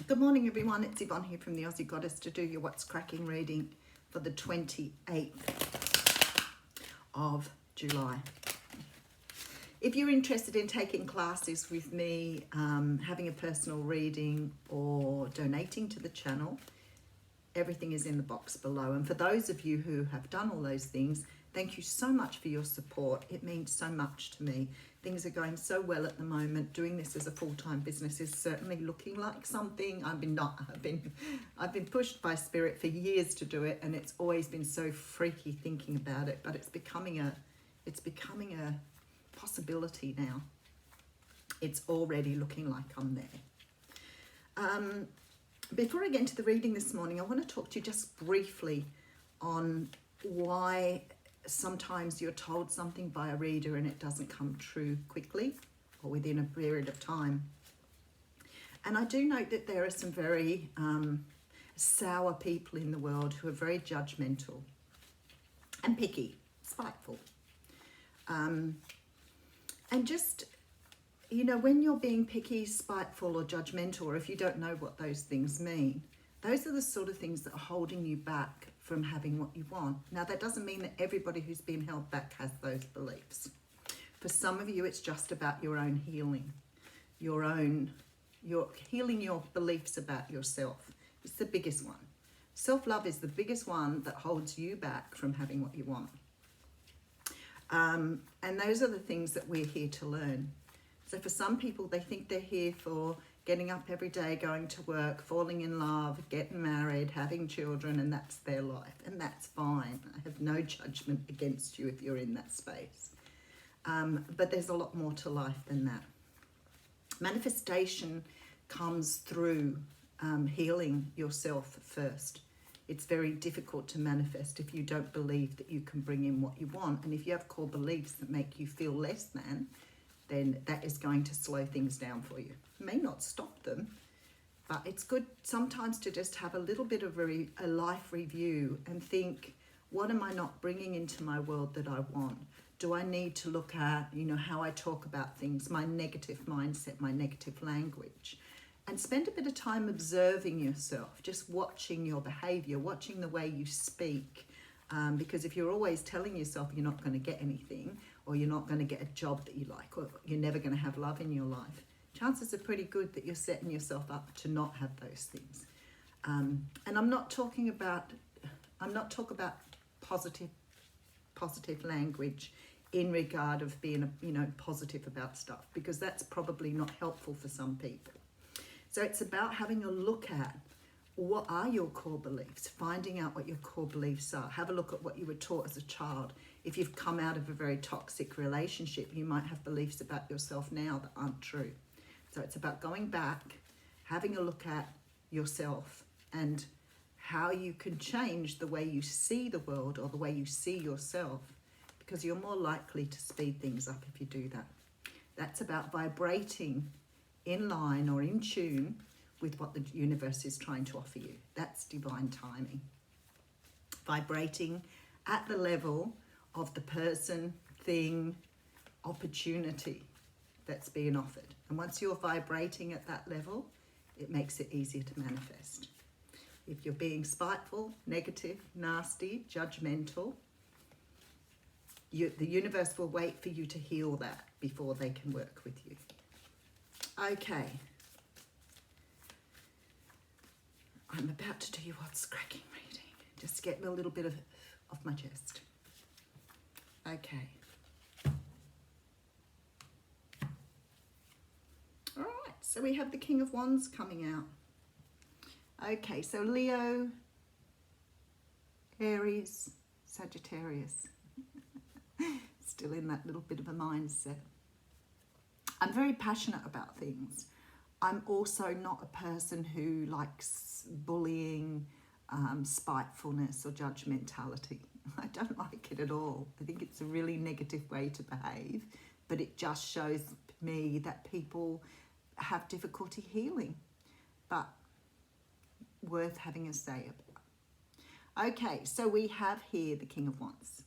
Good morning, everyone. It's Yvonne here from the Aussie Goddess to do your What's Cracking reading for the 28th of July. If you're interested in taking classes with me, having a personal reading or donating to the channel, everything is in the box below. And for those of you who have done all those things, thank you so much for your support. It means so much to me. Things are going so well at the moment. Doing this as a full-time business is certainly looking like something. I've been pushed by spirit for years to do it, and it's always been so freaky thinking about it. But it's becoming a possibility now. It's already looking like I'm there. Before I get into the reading this morning, I want to talk to you just briefly on why sometimes you're told something by a reader and it doesn't come true quickly or within a period of time. And I do note that there are some very sour people in the world who are very judgmental and picky, spiteful. And just, you know, when you're being picky, spiteful or judgmental, or if you don't know what those things mean, those are the sort of things that are holding you back from having what you want. Now, that doesn't mean that everybody who's been held back has those beliefs. For some of you, it's just about your own healing, you're healing your beliefs about yourself. It's the biggest one. Self-love is the biggest one that holds you back from having what you want. And those are the things that we're here to learn. So for some people, they think they're here for getting up every day, going to work, falling in love, getting married, having children, and that's their life. And that's fine. I have no judgment against you if you're in that space. But there's a lot more to life than that. Manifestation comes through healing yourself first. It's very difficult to manifest if you don't believe that you can bring in what you want. And if you have core beliefs that make you feel less than, then that is going to slow things down for you. It may not stop them, but it's good sometimes to just have a little bit of a life review and think, what am I not bringing into my world that I want? Do I need to look at, you know, how I talk about things, my negative mindset, my negative language? And spend a bit of time observing yourself, just watching your behavior, watching the way you speak. Because if you're always telling yourself you're not going to get anything, or you're not going to get a job that you like, or you're never going to have love in your life, chances are pretty good that you're setting yourself up to not have those things. And I'm not talking about positive language in regard of being positive about stuff, because that's probably not helpful for some people. So it's about having a look at what are your core beliefs, finding out what your core beliefs are. Have a look at what you were taught as a child. If you've come out of a very toxic relationship, you might have beliefs about yourself now that aren't true. So it's about going back, having a look at yourself and how you can change the way you see the world or the way you see yourself, because you're more likely to speed things up if you do that. That's about vibrating in line or in tune with what the universe is trying to offer you. That's divine timing. Vibrating at the level of the person, thing, opportunity that's being offered. And once you're vibrating at that level, it makes it easier to manifest. If you're being spiteful, negative, nasty, judgmental, the universe will wait for you to heal that before they can work with you. Okay. I'm about to do you What's Cracking reading. Just get me a little bit off my chest. Okay. All right, so we have the King of Wands coming out. Okay, so Leo, Aries, Sagittarius. Still in that little bit of a mindset. I'm very passionate about things. I'm also not a person who likes bullying, spitefulness or judgmentality. I don't like it at all. I think it's a really negative way to behave, but it just shows me that people have difficulty healing, but worth having a say about. Okay, so we have here the King of Wands.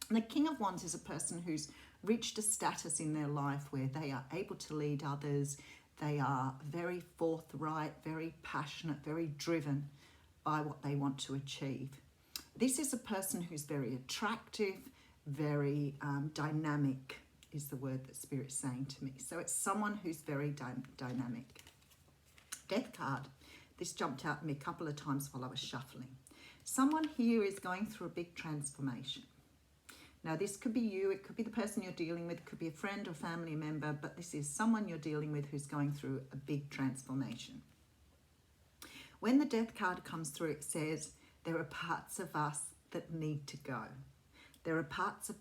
And the King of Wands is a person who's reached a status in their life where they are able to lead others. They are very forthright, very passionate, very driven by what they want to achieve. This is a person who's very attractive, very dynamic is the word that Spirit's saying to me. So it's someone who's very dynamic. Death card. This jumped out at me a couple of times while I was shuffling. Someone here is going through a big transformation. Now, this could be you, it could be the person you're dealing with, it could be a friend or family member, but this is someone you're dealing with who's going through a big transformation. When the death card comes through, it says, there are parts of us that need to go. There are parts of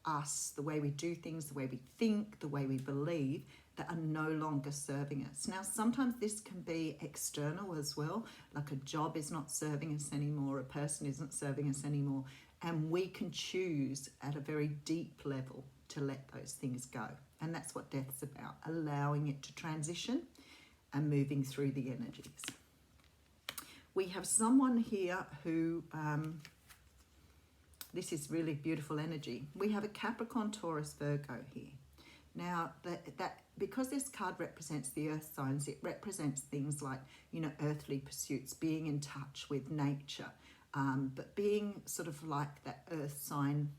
us, the way we do things, the way we think, the way we believe, that are no longer serving us. Now, sometimes this can be external as well, like a job is not serving us anymore, a person isn't serving us anymore, and we can choose at a very deep level to let those things go. And that's what death's about, allowing it to transition and moving through the energies. We have someone here who, this is really beautiful energy. We have a Capricorn, Taurus, Virgo here. Now, that because this card represents the earth signs, it represents things like, you know, earthly pursuits, being in touch with nature, but being sort of like that earth sign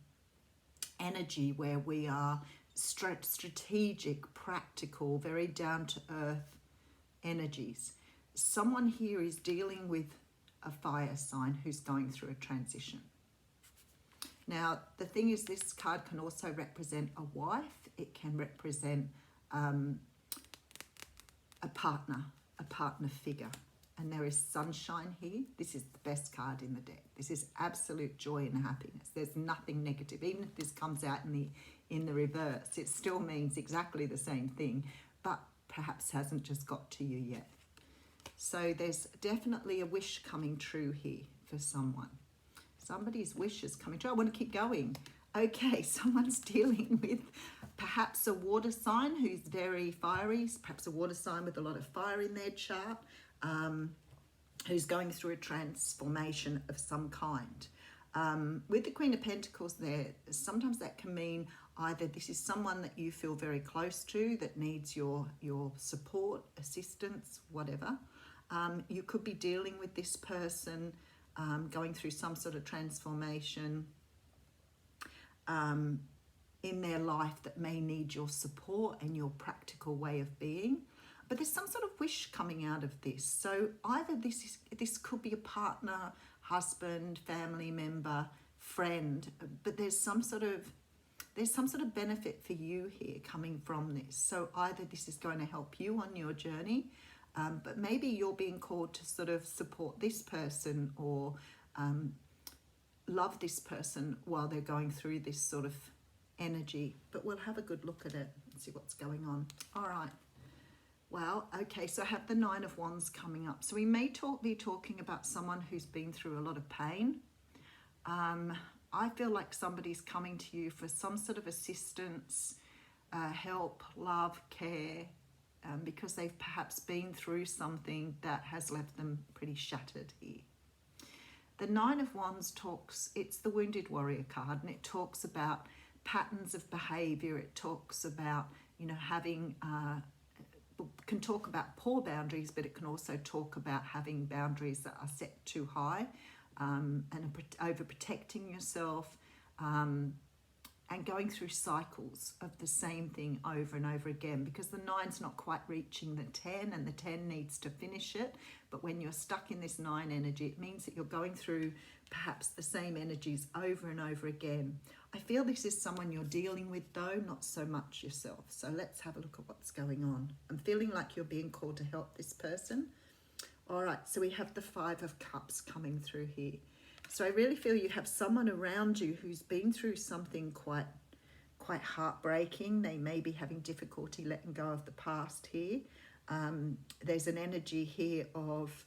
energy where we are strategic, practical, very down to earth energies. Someone here is dealing with a fire sign who's going through a transition. Now, the thing is, this card can also represent a wife. It can represent a partner figure. And there is sunshine here. This is the best card in the deck. This is absolute joy and happiness. There's nothing negative. Even if this comes out in the reverse, it still means exactly the same thing, but perhaps hasn't just got to you yet. So there's definitely a wish coming true here for someone. Somebody's wish is coming true. I want to keep going. Okay, someone's dealing with perhaps a water sign who's very fiery, perhaps a water sign with a lot of fire in their chart, who's going through a transformation of some kind. With the Queen of Pentacles there, sometimes that can mean either this is someone that you feel very close to that needs your support, assistance, whatever. You could be dealing with this person going through some sort of transformation in their life that may need your support and your practical way of being. But there's some sort of wish coming out of this. So either this could be a partner, husband, family member, friend, but there's some sort of benefit for you here coming from this. So either this is going to help you on your journey, but maybe you're being called to sort of support this person or love this person while they're going through this sort of energy. But we'll have a good look at it and see what's going on. All right. Well, okay, so I have the Nine of Wands coming up. So we may be talking about someone who's been through a lot of pain. I feel like somebody's coming to you for some sort of assistance, help, love, care, because they've perhaps been through something that has left them pretty shattered here. The Nine of Wands it's the Wounded Warrior card, and it talks about patterns of behavior. It talks about, you know, can talk about poor boundaries, but it can also talk about having boundaries that are set too high, and overprotecting yourself, and going through cycles of the same thing over and over again, because the 9's not quite reaching the 10 and the 10 needs to finish it. But when you're stuck in this 9 energy, it means that you're going through perhaps the same energies over and over again. I feel this is someone you're dealing with though, not so much yourself. So let's have a look at what's going on. I'm feeling like you're being called to help this person. All right, so we have the Five of Cups coming through here. So I really feel you have someone around you who's been through something quite heartbreaking. They may be having difficulty letting go of the past here. There's an energy here of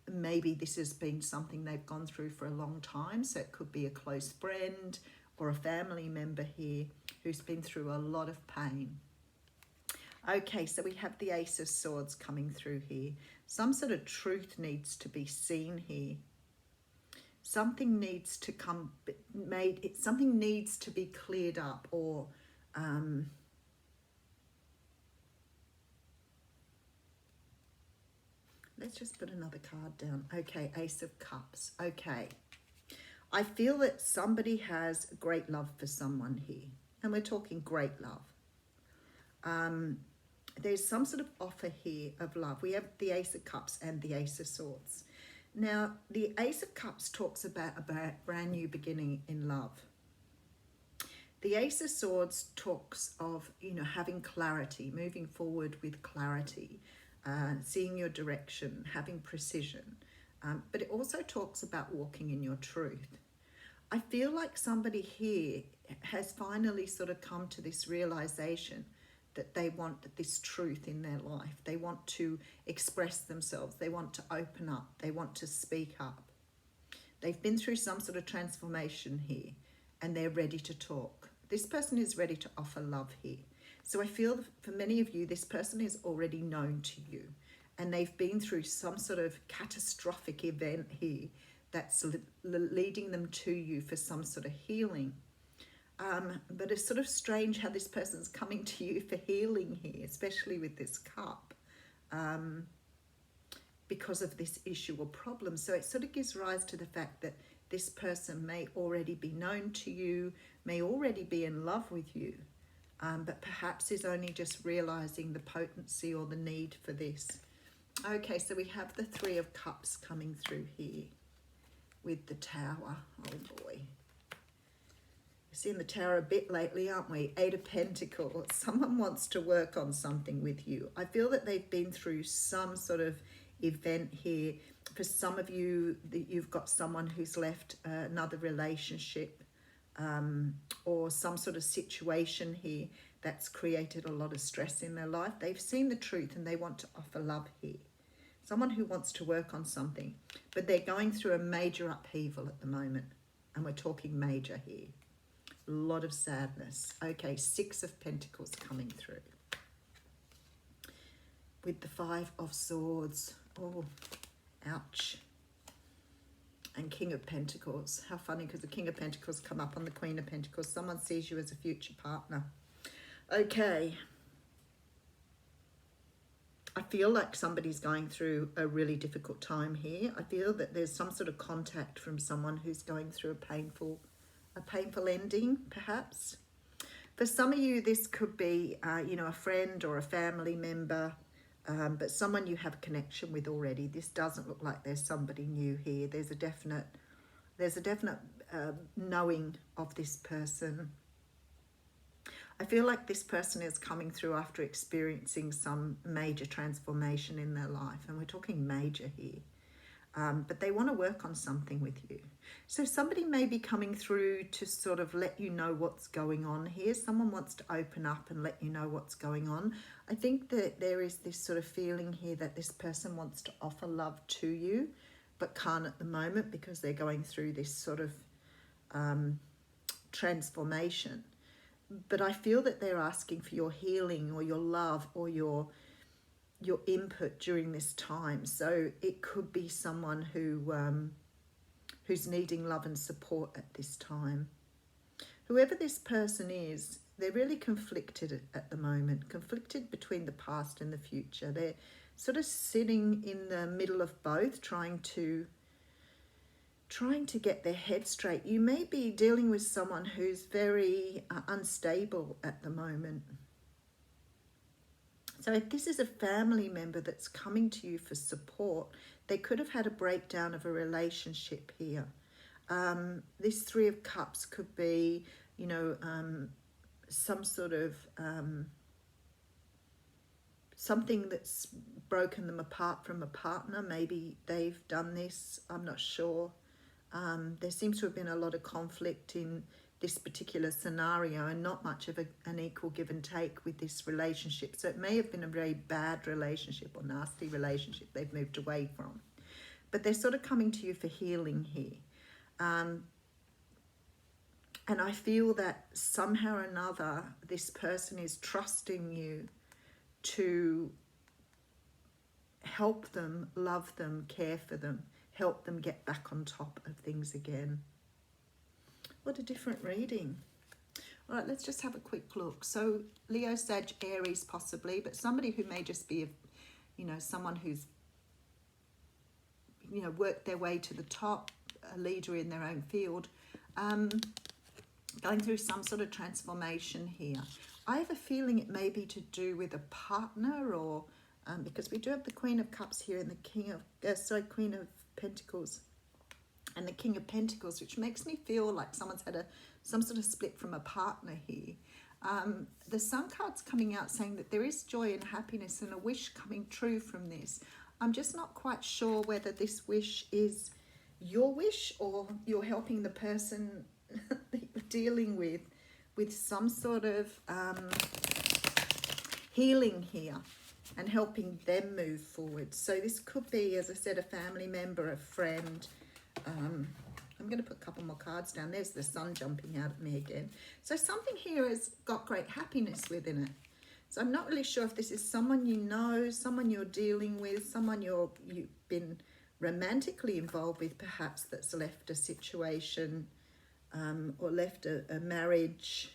maybe this has been something they've gone through for a long time. So it could be a close friend or a family member here who's been through a lot of pain. Okay, so we have the Ace of Swords coming through here. Some sort of truth needs to be seen here. Something needs to something needs to be cleared up, or Let's just put another card down. Okay, Ace of Cups. Okay. I feel that somebody has great love for someone here. And we're talking great love. There's some sort of offer here of love. We have the Ace of Cups and the Ace of Swords. Now, the Ace of Cups talks about a brand new beginning in love. The Ace of Swords talks of, having clarity, moving forward with clarity, seeing your direction, having precision. But it also talks about walking in your truth. I feel like somebody here has finally sort of come to this realization that they want this truth in their life. They want to express themselves. They want to open up. They want to speak up. They've been through some sort of transformation here and they're ready to talk. This person is ready to offer love here. So I feel for many of you, this person is already known to you and they've been through some sort of catastrophic event here that's leading them to you for some sort of healing. But it's sort of strange how this person's coming to you for healing here, especially with this cup, because of this issue or problem. So it sort of gives rise to the fact that this person may already be known to you, may already be in love with you, but perhaps is only just realizing the potency or the need for this. Okay, so we have the Three of Cups coming through here with the Tower. Oh boy. We're seeing the Tower a bit lately, aren't we? Eight of Pentacles. Someone wants to work on something with you. I feel that they've been through some sort of event here. For some of you, you've got someone who's left another relationship or some sort of situation here that's created a lot of stress in their life. They've seen the truth and they want to offer love here. Someone who wants to work on something, but they're going through a major upheaval at the moment. And we're talking major here. A lot of sadness. Okay, Six of Pentacles coming through. With the Five of Swords. Oh, ouch. And King of Pentacles. How funny, because the King of Pentacles come up on the Queen of Pentacles. Someone sees you as a future partner. Okay. I feel like somebody's going through a really difficult time here. I feel that there's some sort of contact from someone who's going through a painful ending, perhaps. For some of you, this could be, a friend or a family member, but someone you have a connection with already. This doesn't look like there's somebody new here. There's a definite knowing of this person. I feel like this person is coming through after experiencing some major transformation in their life. And we're talking major here. But they want to work on something with you. So somebody may be coming through to sort of let you know what's going on here. Someone wants to open up and let you know what's going on. I think that there is this sort of feeling here that this person wants to offer love to you, but can't at the moment because they're going through this sort of transformation. But I feel that they're asking for your healing or your love or your input during this time. So it could be someone who's needing love and support at this time. Whoever this person is, they're really conflicted at the moment, conflicted between the past and the future. They're sort of sitting in the middle of both, trying to get their head straight. You may be dealing with someone who's very unstable at the moment. So if this is a family member that's coming to you for support, they could have had a breakdown of a relationship here. This Three of Cups could be, some sort of something that's broken them apart from a partner. Maybe they've done this, I'm not sure. There seems to have been a lot of conflict in this particular scenario and not much of an equal give and take with this relationship. So it may have been a very bad relationship or nasty relationship they've moved away from. But they're sort of coming to you for healing here. And I feel that somehow or another, this person is trusting you to help them, love them, care for them, help them get back on top of things again. What a different reading. All right, let's just have a quick look. So Leo, Sag, Aries possibly, but somebody who may just be, someone who's you know, worked their way to the top, a leader in their own field, going through some sort of transformation here. I have a feeling it may be to do with a partner, or because we do have the Queen of Cups here and the Queen of Pentacles and the King of Pentacles, which makes me feel like someone's had some sort of split from a partner here. The Sun card's coming out saying that there is joy and happiness and a wish coming true from this. I'm just not quite sure whether this wish is your wish or you're helping the person that you're dealing with some sort of healing here and helping them move forward. So this could be, as I said, a family member, a friend. I'm going to put a couple more cards down. There's the sun jumping out at me again. So something here has got great happiness within it. So I'm not really sure if this is someone you know, someone you're dealing with, someone you've been romantically involved with, perhaps, that's left a situation or left a marriage,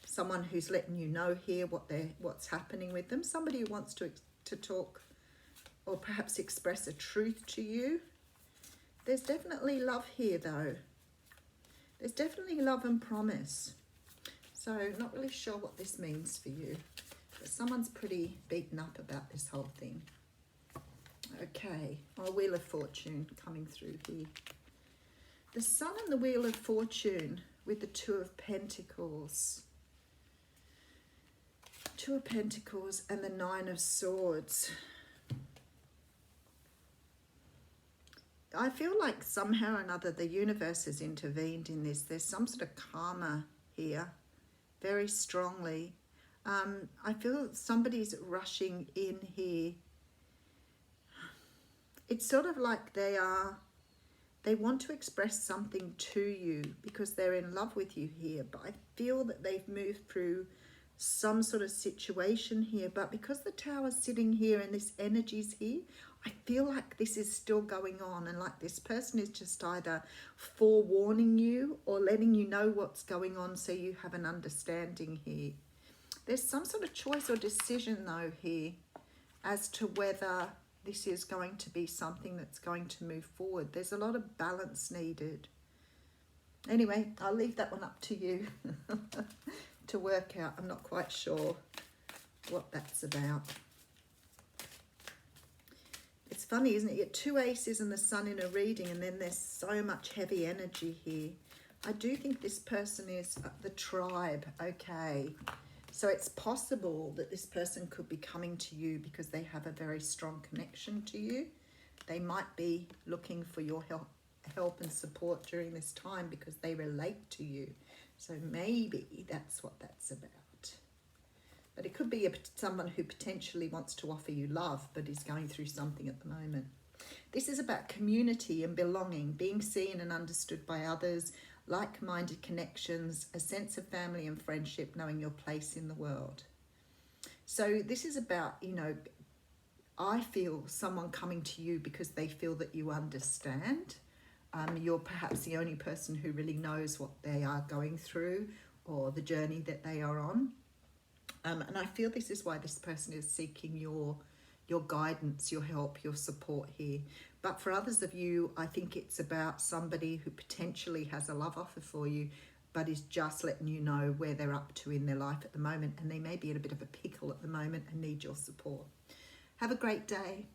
someone who's letting you know here what's happening with them, somebody who wants to talk or perhaps express a truth to you. There's definitely love here, though. There's definitely love and promise. So not really sure what this means for you. But someone's pretty beaten up about this whole thing. Okay, our Wheel of Fortune coming through here. The Sun and the Wheel of Fortune with the Two of Pentacles. Two of Pentacles and the Nine of Swords. I feel like somehow or another the universe has intervened in this. There's some sort of karma here, very strongly. I feel somebody's rushing in here. It's sort of like they want to express something to you because they're in love with you here. But I feel that they've moved through some sort of situation here. But because the Tower's sitting here and this energy's here, I feel like this is still going on, and like this person is just either forewarning you or letting you know what's going on so you have an understanding here. There's some sort of choice or decision, though, here as to whether this is going to be something that's going to move forward. There's a lot of balance needed. Anyway, I'll leave that one up to you to work out. I'm not quite sure what that's about. It's funny, isn't it? You get two aces and the Sun in a reading, and then there's so much heavy energy here. I do think this person is the tribe. Okay. So it's possible that this person could be coming to you because they have a very strong connection to you. They might be looking for your help and support during this time because they relate to you. So maybe that's what that's about. But it could be someone who potentially wants to offer you love but is going through something at the moment. This is about community and belonging, being seen and understood by others, like-minded connections, a sense of family and friendship, knowing your place in the world. So this is about, you know, I feel someone coming to you because they feel that you understand. You're perhaps the only person who really knows what they are going through or the journey that they are on. And I feel this is why this person is seeking your guidance, your help, your support here. But for others of you, I think it's about somebody who potentially has a love offer for you, but is just letting you know where they're up to in their life at the moment. And they may be in a bit of a pickle at the moment and need your support. Have a great day.